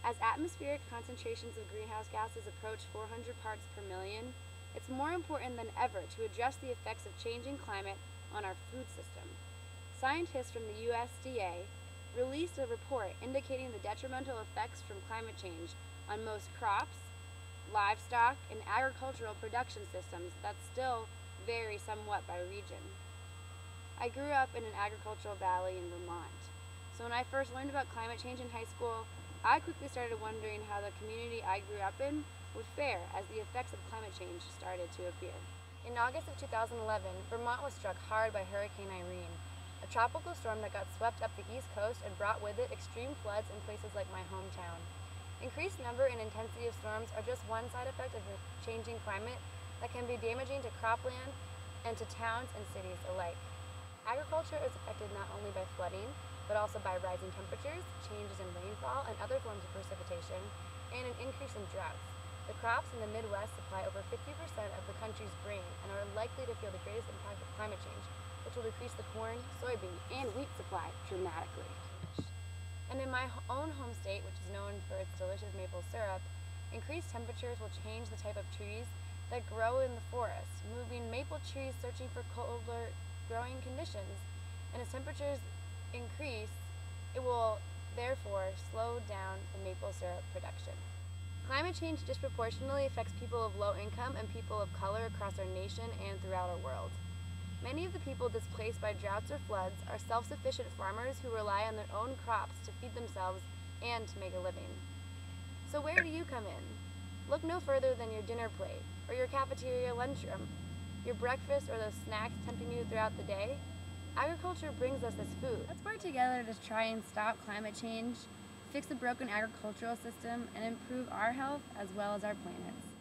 As atmospheric concentrations of greenhouse gases approach 400 parts per million, it's more important than ever to address the effects of changing climate on our food system. Scientists from the USDA released a report indicating the detrimental effects from climate change on most crops, livestock, and agricultural production systems that still vary somewhat by region. I grew up in an agricultural valley in Vermont, so when I first learned about climate change in high school, I quickly started wondering how the community I grew up in would fare as the effects of climate change started to appear. In August of 2011, Vermont was struck hard by Hurricane Irene, a tropical storm that got swept up the East Coast and brought with it extreme floods in places like my hometown. Increased number and intensity of storms are just one side effect of the changing climate that can be damaging to cropland and to towns and cities alike. Agriculture is affected not only by flooding, but also by rising temperatures, changes in rainfall, and other forms of precipitation, and an increase in droughts. The crops in the Midwest supply over 50% of the country's grain and are likely to feel the greatest impact of climate change, which will decrease the corn, soybean, and wheat supply dramatically. And in my own home state, which is known for its delicious maple syrup, increased temperatures will change the type of trees that grow in the forest, moving maple trees searching for colder growing conditions. And as temperatures increase, it will therefore slow down the maple syrup production. Climate change disproportionately affects people of low income and people of color across our nation and throughout our world. Many of the people displaced by droughts or floods are self-sufficient farmers who rely on their own crops to feed themselves and to make a living. So where do you come in? Look no further than your dinner plate, or your cafeteria lunchroom, your breakfast or those snacks tempting you throughout the day. Agriculture brings us this food. Let's work together to try and stop climate change, fix the broken agricultural system, and improve our health as well as our planet's.